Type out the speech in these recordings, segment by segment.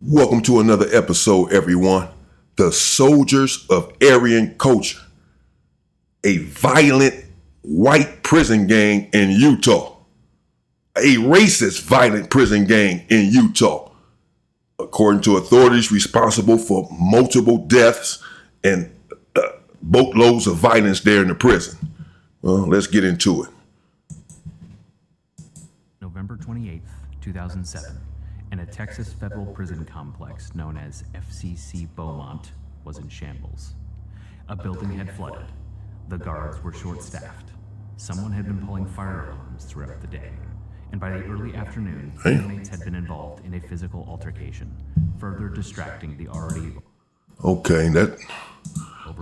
Welcome to another episode, everyone. The Soldiers of Aryan Culture, a violent white prison gang in Utah, a racist violent prison gang in Utah, according to authorities responsible for multiple deaths and boatloads of violence there in the prison. Well, let's get into it. November 28th, 2007. And a Texas federal prison complex known as FCC Beaumont was in shambles. A building had flooded. The guards were short-staffed. Someone had been pulling fire alarms throughout the day. And by the early afternoon, inmates had been involved in a physical altercation, further distracting the already... Okay,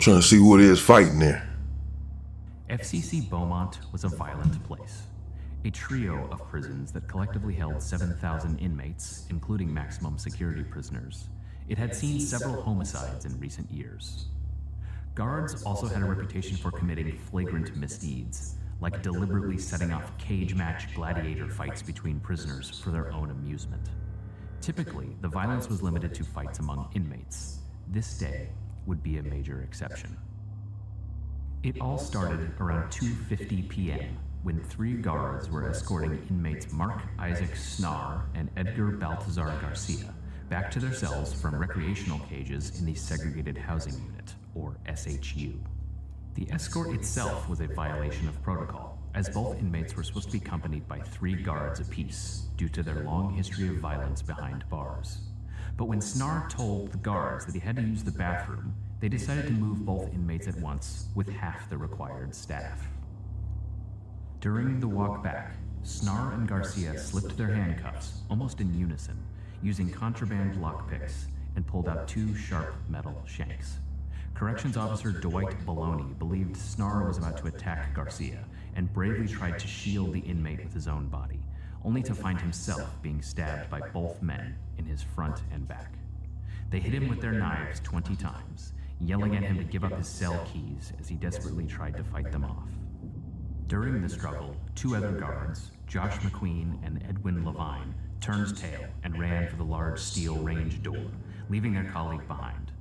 trying to see who it is fighting there. FCC Beaumont was a violent place. A trio of prisons that collectively held 7,000 inmates, including maximum security prisoners. It had seen several homicides in recent years. Guards also had a reputation for committing flagrant misdeeds, like deliberately setting off cage-match gladiator fights between prisoners for their own amusement. Typically, the violence was limited to fights among inmates. This day would be a major exception. It all started around 2:50 p.m. when three guards were escorting inmates Mark Isaac Snar and Edgar Baltazar Garcia back to their cells from recreational cages in the Segregated Housing Unit, or SHU. The escort itself was a violation of protocol, as both inmates were supposed to be accompanied by three guards apiece due to their long history of violence behind bars. But when Snar told the guards that he had to use the bathroom, they decided to move both inmates at once with half the required staff. During the walk back, Snar and Garcia slipped their handcuffs, almost in unison, using contraband lockpicks, and pulled out two sharp metal shanks. Corrections Officer Dwight Baloney believed Snar was about to attack Garcia, and bravely tried to shield the inmate with his own body, only to find himself being stabbed by both men in his front and back. They hit him with their knives 20 times, yelling at him to give up his cell keys as he desperately tried to fight them off. During the struggle, two other guards, Josh McQueen and Edwin Levine, turned tail and ran for the large steel range door, leaving their colleague behind.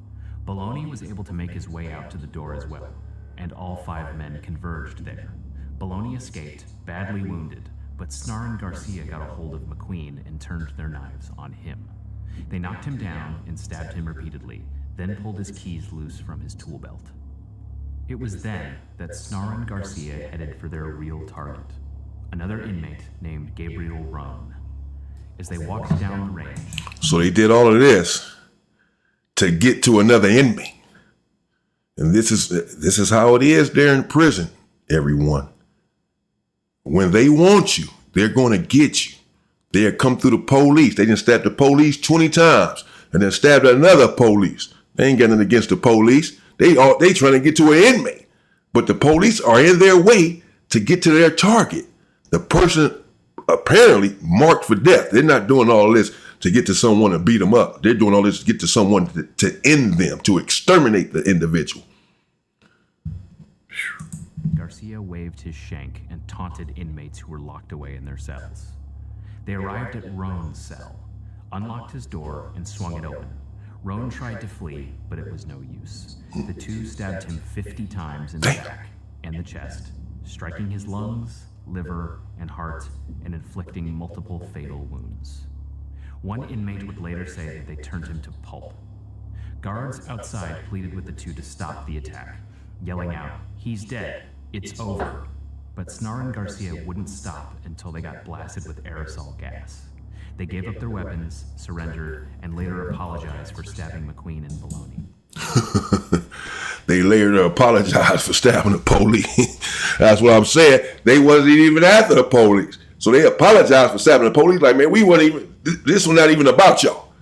Baloney was able to make his way out to the door as well, and all five men converged there. Baloney escaped, badly wounded, but Snar and Garcia got a hold of McQueen and turned their knives on him. They knocked him down and stabbed him repeatedly, then pulled his keys loose from his tool belt. It was then that Snar and Garcia headed for their real target, another inmate named Gabriel Roan. As they walked down the range... So they did all of this to get to another inmate. And this is how it is there in prison, everyone. When they want you, they're going to get you. They'll come through the police. They done stabbed the police 20 times and then stabbed another police. They ain't got nothing against the police. They trying to get to an inmate, but the police are in their way to get to their target. The person apparently marked for death. They're not doing all this to get to someone and beat them up. They're doing all this to get to someone to end them, to exterminate the individual. Garcia waved his shank and taunted inmates who were locked away in their cells. They arrived at Roan's cell, unlocked his door, and swung it open. Roan tried to flee, but it was no use. The two stabbed him 50 times in the back and the chest, striking his lungs, liver, and heart, and inflicting multiple fatal wounds. One inmate would later say that they turned him to pulp. Guards outside pleaded with the two to stop the attack, yelling out, "He's dead, it's over." But Snar and Garcia wouldn't stop until they got blasted with aerosol gas. They gave up their weapons, surrendered, and later apologized for stabbing McQueen and Baloney. They later apologized for stabbing the police. That's what I'm saying. They wasn't even after the police. So they apologized for stabbing the police. Like, man, we weren't even, this was not even about y'all.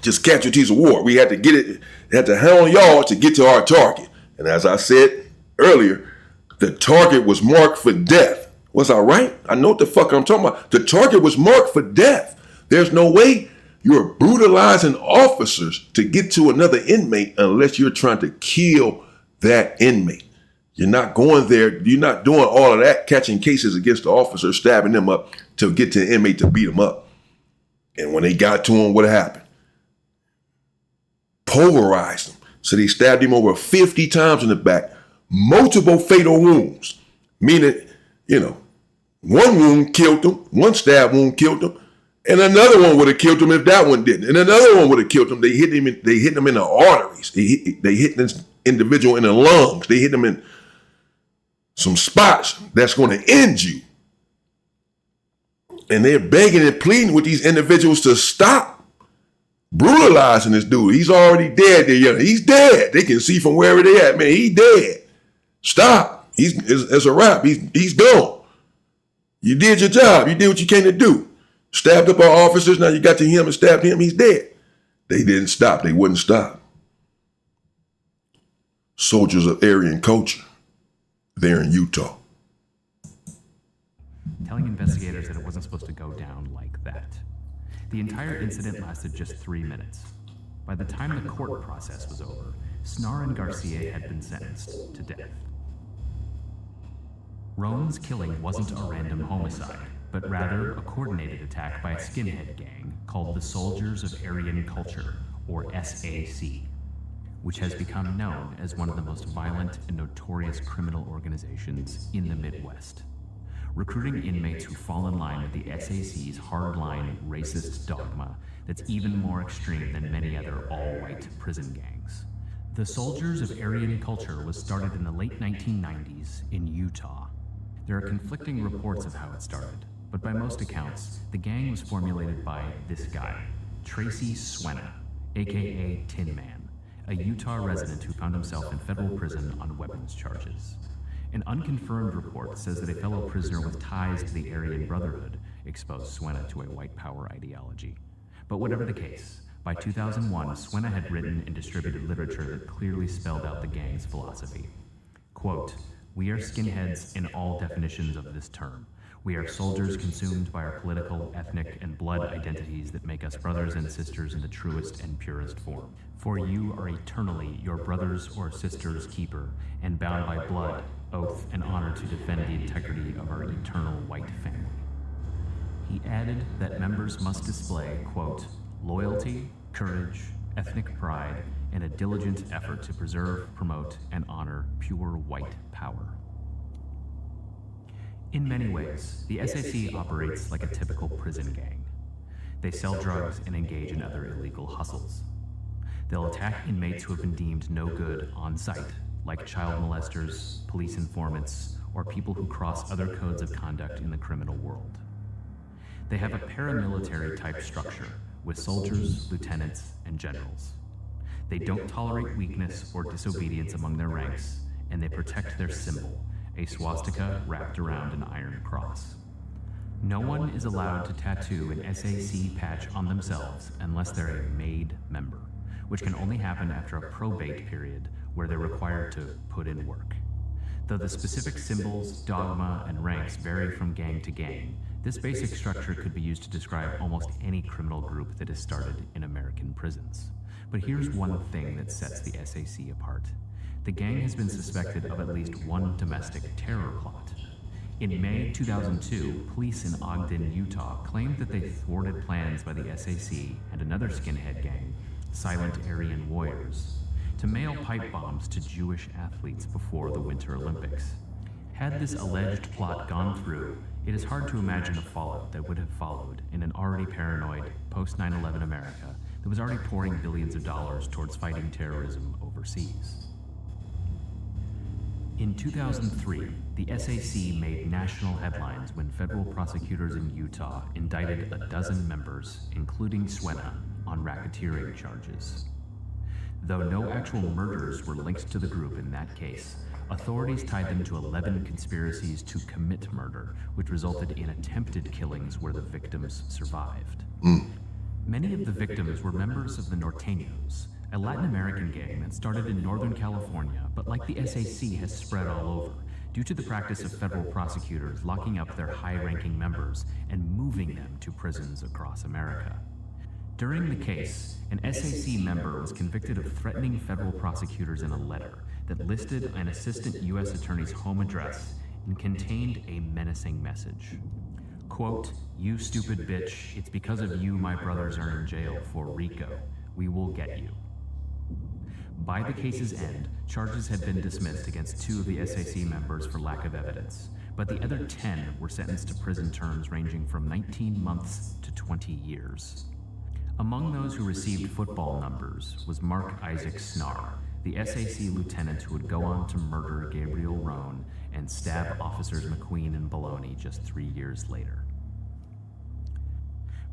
Just casualties of war. We had to get it, had to hound y'all to get to our target. And as I said earlier, the target was marked for death. Was I right? I know what the fuck I'm talking about. The target was marked for death. There's no way you're brutalizing officers to get to another inmate unless you're trying to kill that inmate. You're not going there. You're not doing all of that, catching cases against the officers, stabbing them up to get to the inmate to beat them up. And when they got to him, what happened? pulverized him. So they stabbed him over 50 times in the back, multiple fatal wounds, meaning, one wound killed him, one stab wound killed him, and another one would have killed him if that one didn't, and another one would have killed him. They hit him in the arteries. They hit this individual in the lungs. They hit him in some spots that's going to end you. And they're begging and pleading with these individuals to stop brutalizing this dude. He's already dead. He's dead. They can see from wherever they at, man. He's dead. Stop. It's a wrap. He's gone. You did your job. You did what you came to do. Stabbed up our officers. Now you got to him and stabbed him. He's dead. They didn't stop. They wouldn't stop. Soldiers of Aryan culture. They're in Utah. Telling investigators that it wasn't supposed to go down like that. The entire incident lasted just 3 minutes. By the time the court process was over, Snar and Garcia had been sentenced to death. Rome's killing wasn't a random homicide, but rather a coordinated attack by a skinhead gang called the Soldiers of Aryan Culture, or SAC, which has become known as one of the most violent and notorious criminal organizations in the Midwest, recruiting inmates who fall in line with the SAC's hardline racist dogma that's even more extreme than many other all-white prison gangs. The Soldiers of Aryan Culture was started in the late 1990s in Utah. There are conflicting reports of how it started, but by most accounts, the gang was formulated by this guy, Tracy Swenna, aka Tin Man, a Utah resident who found himself in federal prison on weapons charges. An unconfirmed report says that a fellow prisoner with ties to the Aryan Brotherhood exposed Swenna to a white power ideology. But whatever the case, by 2001, Swenna had written and distributed literature that clearly spelled out the gang's philosophy. Quote, "We are skinheads in all definitions of this term. We are soldiers consumed by our political, ethnic, and blood identities that make us brothers and sisters in the truest and purest form. For you are eternally your brother's or sister's keeper, and bound by blood, oath, and honor to defend the integrity of our eternal white family." He added that members must display, quote, "loyalty, courage, ethnic pride, and a diligent effort to preserve, promote, and honor pure white power." In many ways, the SAC operates like a typical prison gang. They sell drugs and engage in other illegal hustles. They'll attack inmates who have been deemed no good on site, like child molesters, police informants, or people who cross other codes of conduct in the criminal world. They have a paramilitary type structure with soldiers, lieutenants, and generals. They don't tolerate weakness or disobedience among their ranks, and they protect their symbol, a swastika wrapped around an iron cross. No one is allowed to tattoo an SAC patch on themselves unless they're a made member, which can only happen after a probate period where they're required to put in work. Though the specific symbols, dogma, and ranks vary from gang to gang, this basic structure could be used to describe almost any criminal group that is started in American prisons. But here's one thing that sets the SAC apart. The gang has been suspected of at least one domestic terror plot. In May 2002, police in Ogden, Utah claimed that they thwarted plans by the SAC and another skinhead gang, Silent Aryan Warriors, to mail pipe bombs to Jewish athletes before the Winter Olympics. Had this alleged plot gone through, it is hard to imagine the fallout that would have followed in an already paranoid, post-9/11 America that was already pouring billions of dollars towards fighting terrorism overseas. In 2003, the SAC made national headlines when federal prosecutors in Utah indicted a dozen members, including Swenna, on racketeering charges. Though no actual murders were linked to the group in that case, authorities tied them to 11 conspiracies to commit murder, which resulted in attempted killings where the victims survived. Many of the victims were members of the Norteños, a Latin American gang that started in Northern California, but like the SAC has spread all over, due to the practice of federal prosecutors locking up their high-ranking members and moving them to prisons across America. During the case, an SAC member was convicted of threatening federal prosecutors in a letter that listed an assistant U.S. attorney's home address and contained a menacing message. Quote, "You stupid bitch, it's because of you my brothers are in jail for RICO. We will get you." By the case's end, charges had been dismissed against 2 of the SAC members for lack of evidence, but the other 10 were sentenced to prison terms ranging from 19 months to 20 years. Among those who received football numbers was Mark Isaac Snar, the SAC lieutenant who would go on to murder Gabriel Roan and stab officers McQueen and Baloney just 3 years later.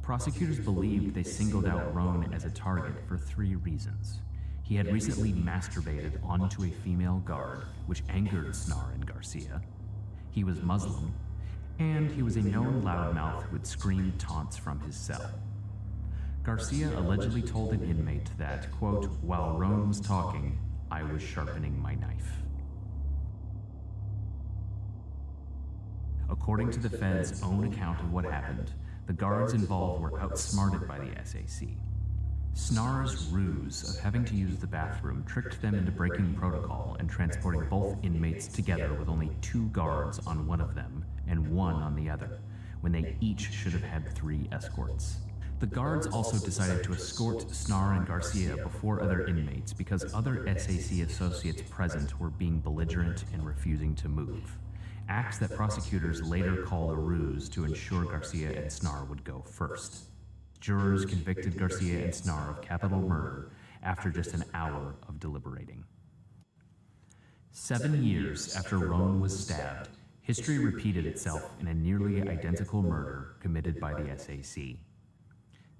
Prosecutors believed they singled out Roan as a target for 3 reasons. He had recently masturbated onto a female guard, which angered Snar and Garcia. He was Muslim, and he was a known loudmouth who would scream taunts from his cell. Garcia allegedly told an inmate that, quote, while Roan was talking, I was sharpening my knife. According to the Fed's own account of what happened, the guards involved were outsmarted by the SAC. Snar's ruse of having to use the bathroom tricked them into breaking protocol and transporting both inmates together with only 2 guards on one of them and 1 on the other, when they each should have had 3 escorts. The guards also decided to escort Snar and Garcia before other inmates because other SAC associates present were being belligerent and refusing to move. Acts that prosecutors later called a ruse to ensure Garcia and Snar would go first. Jurors convicted Garcia and Snar of capital murder after just an hour of deliberating. 7 years after Roan was stabbed, history repeated itself in a nearly identical murder committed by the SAC.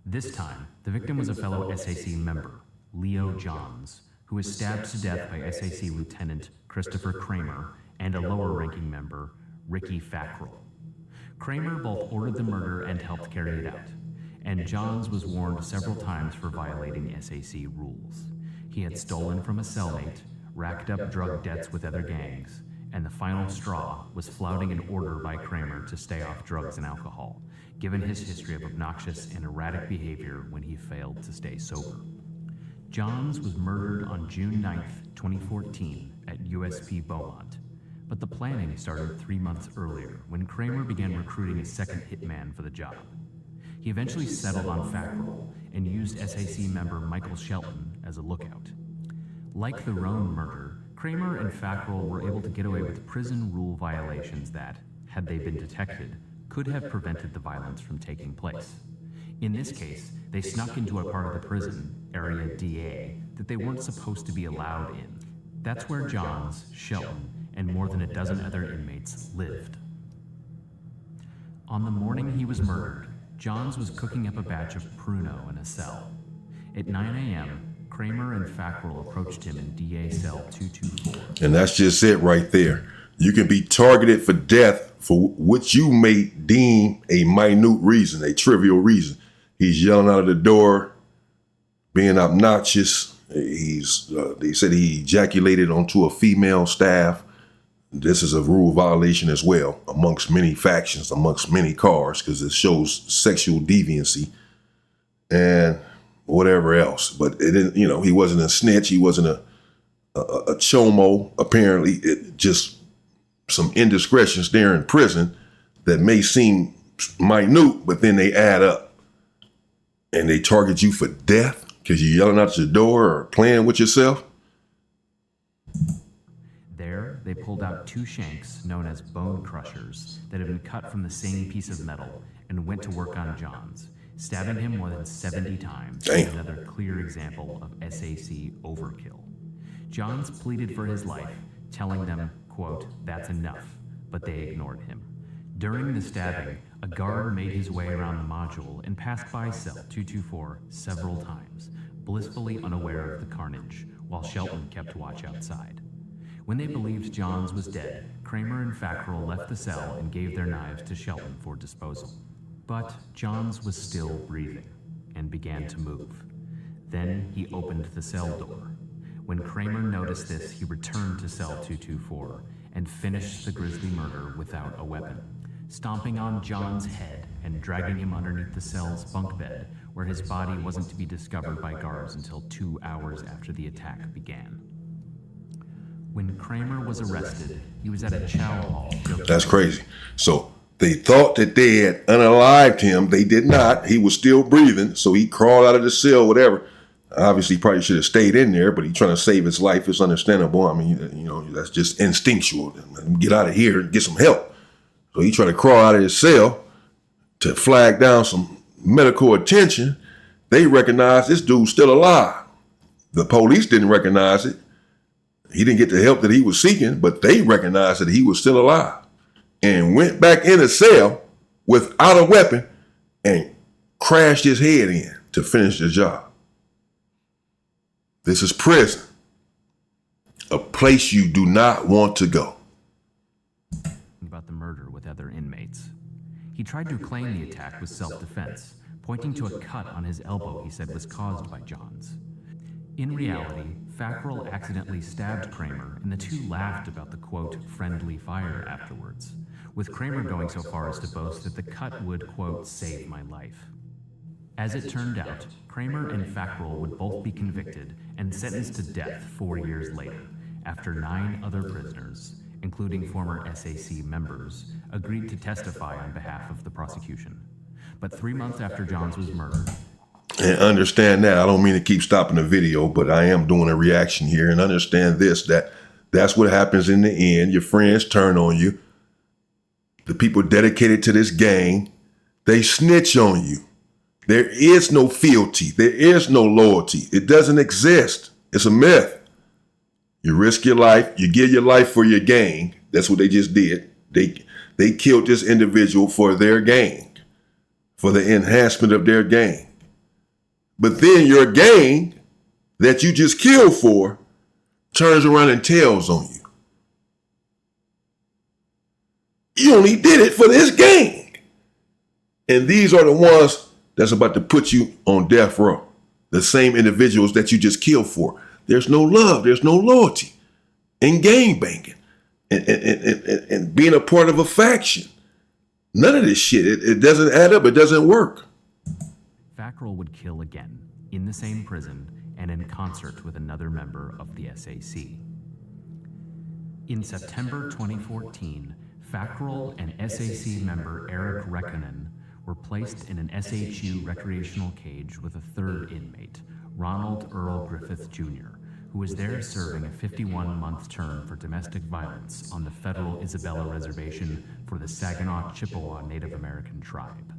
This time, the victim was a fellow SAC member, Leo Johns, who was stabbed to death by SAC Lieutenant Christopher Kramer and a lower-ranking member, Ricky Fackrell. Kramer both ordered the murder and helped carry it out, and Johns was warned several times for violating SAC rules. He had stolen from a cellmate, racked up drug debts with other gangs, and the final straw was flouting an order by Kramer to stay off drugs and alcohol, given his history of obnoxious and erratic behavior when he failed to stay sober. Johns was murdered on June 9, 2014 at USP Beaumont, but the planning started 3 months earlier when Kramer began recruiting a second hitman for the job. He eventually settled on Fackrell and used SAC member Michael Shelton as a lookout. Like the Roan murder, Kramer and Fackrell were able to get away with prison rule violations that, had they been detected, could have prevented the violence from taking place. In this case, they snuck into a part of the prison, Area DA, that they weren't supposed to be allowed in. That's where Johns, Shelton, and more than a dozen other inmates lived. On the morning he was murdered, Johns was cooking up a batch of Pruno in a cell. At 9 a.m., Kramer and Fackrell approached him in DA cell 224. And that's just it right there. You can be targeted for death for what you may deem a minute reason, a trivial reason. He's yelling out of the door, being obnoxious. They said he ejaculated onto a female staff. This is a rule violation as well amongst many factions, amongst many cars, because it shows sexual deviancy and whatever else. But it didn't, he wasn't a snitch. He wasn't a chomo. Apparently, it just some indiscretions there in prison that may seem minute, but then they add up and they target you for death because you're yelling out your door or playing with yourself. There, they pulled out 2 shanks known as bone crushers that had been cut from the same piece of metal and went to work on Johns, stabbing him more than 70 times. Damn. Another clear example of SAC overkill. Johns pleaded for his life, telling them, quote, that's enough, but they ignored him. During the stabbing, a guard made his way around the module and passed by cell 224 several times, blissfully unaware of the carnage, while Shelton kept watch outside. When they believed Johns was dead, Kramer and Fackrell left the cell and gave their knives to Shelton for disposal. But Johns was still breathing and began to move. Then he opened the cell door. When Kramer noticed this, he returned to cell 224 and finished the grisly murder without a weapon, stomping on Johns' head and dragging him underneath the cell's bunk bed, where his body wasn't to be discovered by guards until 2 hours after the attack began. When Kramer was arrested, he was at a chow hall. That's crazy. So they thought that they had unalived him. They did not. He was still breathing. So he crawled out of the cell, whatever. Obviously, he probably should have stayed in there, but he's trying to save his life. It's understandable. I mean, that's just instinctual. Get out of here and get some help. So he tried to crawl out of his cell to flag down some medical attention. They recognized this dude's still alive. The police didn't recognize it. He didn't get the help that he was seeking, but they recognized that he was still alive and went back in the cell without a weapon and crashed his head in to finish the job. This is prison, a place you do not want to go. About the murder with other inmates. He tried to claim the attack was self-defense, pointing to a cut on his elbow he said was caused by Johns. In reality, Fackrell accidentally stabbed Kramer, and the two laughed about the, quote, friendly fire afterwards, with Kramer going so far as to boast that the cut would, quote, save my life. As it turned out, Kramer and Fackrell would both be convicted and sentenced to death 4 years later, after 9 other prisoners, including former SAC members, agreed to testify on behalf of the prosecution. But 3 months after Johns was murdered, and understand that, I don't mean to keep stopping the video, but I am doing a reaction here, and understand this, that's what happens in the end. Your friends turn on you. The people dedicated to this gang, they snitch on you. There is no fealty. There is no loyalty. It doesn't exist. It's a myth. You risk your life. You give your life for your gang. That's what they just did. They killed this individual for their gang, for the enhancement of their gang. But then your gang that you just killed for turns around and tells on you. You only did it for this gang. And these are the ones that's about to put you on death row. The same individuals that you just killed for. There's no love. There's no loyalty in gang banging and being a part of a faction. None of this shit. It doesn't add up. It doesn't work. Fackrell would kill again, in the same prison and in concert with another member of the SAC. In September 2014, Fackrell and SAC member Eric Rekkonen were placed in an SHU recreational cage with a third inmate, Ronald Earl Griffith Jr., who was there serving a 51-month term for domestic violence on the federal Isabella Reservation for the Saginaw Chippewa Native American tribe.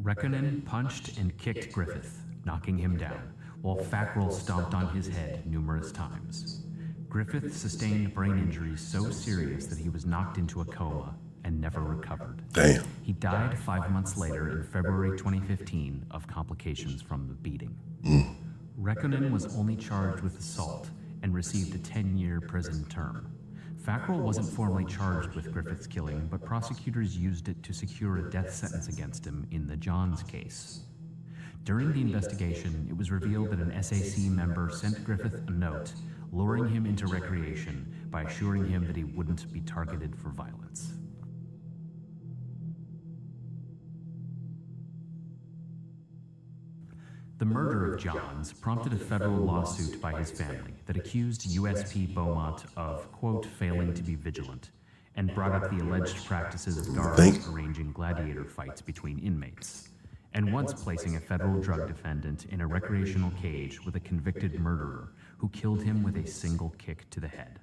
Rekkonen punched and kicked Griffith, knocking him down, while Fackrell stomped on his head numerous times. Griffith sustained brain injuries so serious that he was knocked into a coma and never recovered. Damn. He died 5 months later in February 2015 of complications from the beating. Rekkonen was only charged with assault and received a 10-year prison term. Fackrell wasn't formally charged with Griffith's killing, but prosecutors used it to secure a death sentence against him in the Johns case. During the investigation, it was revealed that an SAC member sent Griffith a note, luring him into recreation by assuring him that he wouldn't be targeted for violence. The murder of Johns prompted a federal lawsuit by his family that accused USP Beaumont of, quote, failing to be vigilant, and brought up the alleged practices of guards arranging gladiator fights between inmates, and once placing a federal drug defendant in a recreational cage with a convicted murderer who killed him with a single kick to the head.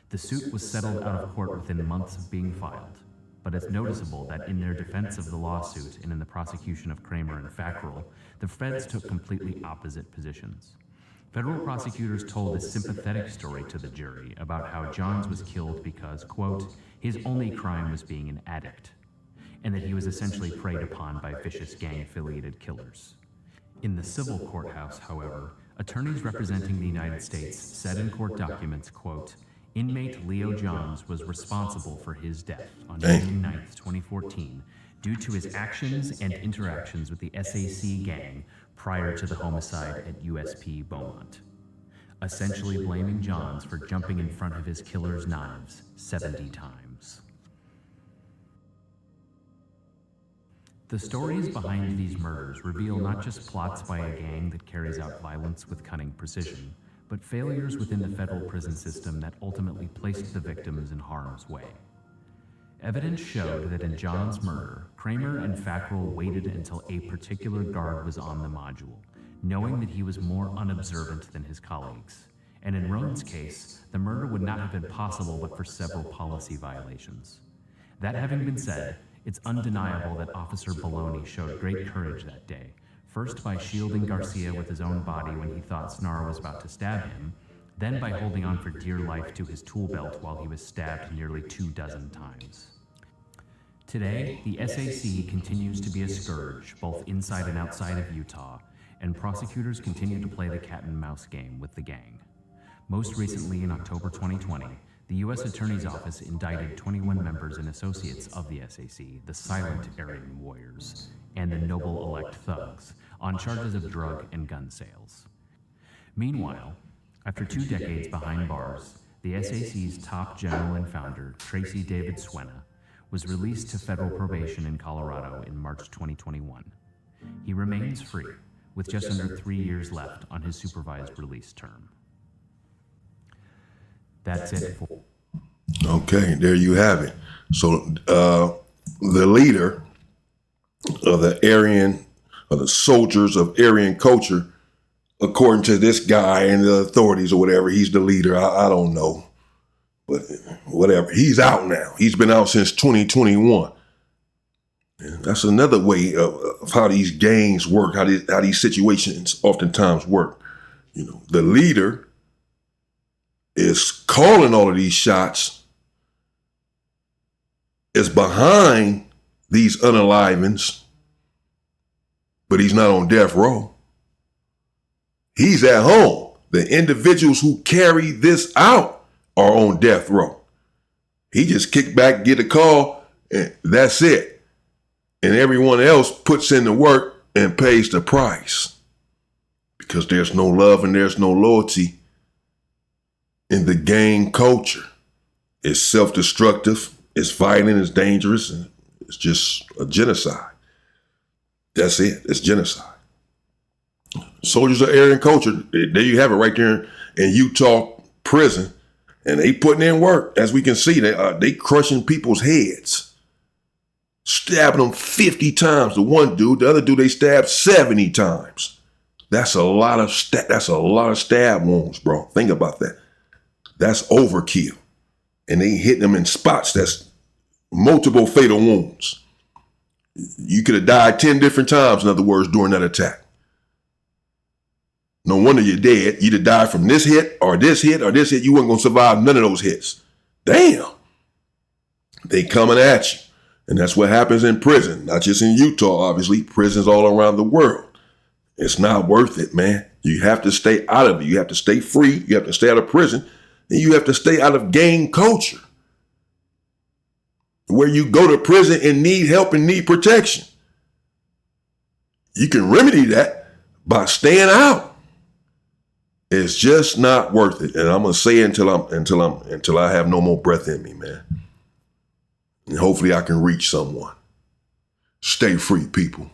The suit was settled out of court within months of being filed, but it's noticeable that in their defense of the lawsuit and in the prosecution of Kramer and Fackrell, the feds took completely opposite positions. Federal prosecutors told a sympathetic story to the jury about how Johns was killed because, quote, his only crime was being an addict, and that he was essentially preyed upon by vicious gang-affiliated killers. In the civil courthouse, however, attorneys representing the United States said in court documents, quote, inmate Leo Johns was responsible for his death on June 9, 2014, due to his actions and interactions with the SAC gang prior to the homicide at USP Beaumont, essentially blaming Johns for jumping in front of his killer's knives 70 times. The stories behind these murders reveal not just plots by a gang that carries out violence with cunning precision, but failures within the federal prison system that ultimately placed the victims in harm's way. Evidence showed that in Johns' murder, Kramer and Fackrell waited until a particular guard was on the module, knowing that he was more unobservant than his colleagues. And in Roan's case, the murder would not have been possible but for several policy violations. That having been said, it's undeniable that Officer Baloney showed great courage that day, first by shielding Garcia with his own body when he thought Snarl was about to stab him, then by holding on for dear life to his tool belt while he was stabbed nearly 24 times. Today, the SAC continues to be a scourge both inside and outside of Utah, and prosecutors continue to play the cat and mouse game with the gang. Most recently, in October 2020, the U.S. Attorney's Office indicted 21 members and associates of the SAC, the Silent Aryan Warriors, and the Noble Elect Thugs, on charges of drug and gun sales. Meanwhile, after 2 decades behind bars, the SAC's top general and founder, Tracy David Swena, was released to federal probation in Colorado in March 2021. He remains free, with just under 3 years left on his supervised release term. That's it for... Okay, there you have it. So the leader of the Aryan, or the soldiers of Aryan culture, according to this guy and the authorities or whatever, he's the leader. I don't know. But whatever, he's out now. He's been out since 2021. And that's another way of how these gangs work, how these situations oftentimes work. You know, the leader is calling all of these shots, is behind these unalivings, but he's not on death row. He's at home. The individuals who carry this out are on death row. He just kicked back, get a call, and that's it. And everyone else puts in the work and pays the price, because there's no love and there's no loyalty in the gang culture. It's self-destructive, it's violent, it's dangerous, and it's just a genocide. That's it. It's genocide. Soldiers of Aryan culture, there you have it right there in Utah prison. And they putting in work. As we can see, they crushing people's heads, stabbing them 50 times. The one dude, the other dude, they stabbed 70 times. That's a lot of stab wounds, bro. Think about that. That's overkill. And they hit them in spots. That's multiple fatal wounds. You could have died 10 different times, in other words, during that attack. No wonder you're dead. You'd have died from this hit or this hit or this hit. You weren't going to survive none of those hits. Damn. They coming at you. And that's what happens in prison. Not just in Utah, obviously. Prisons all around the world. It's not worth it, man. You have to stay out of it. You have to stay free. You have to stay out of prison. And you have to stay out of gang culture, where you go to prison and need help and need protection. You can remedy that by staying out. It's just not worth it. And I'm gonna say it until I have no more breath in me, man. And hopefully I can reach someone. Stay free, people.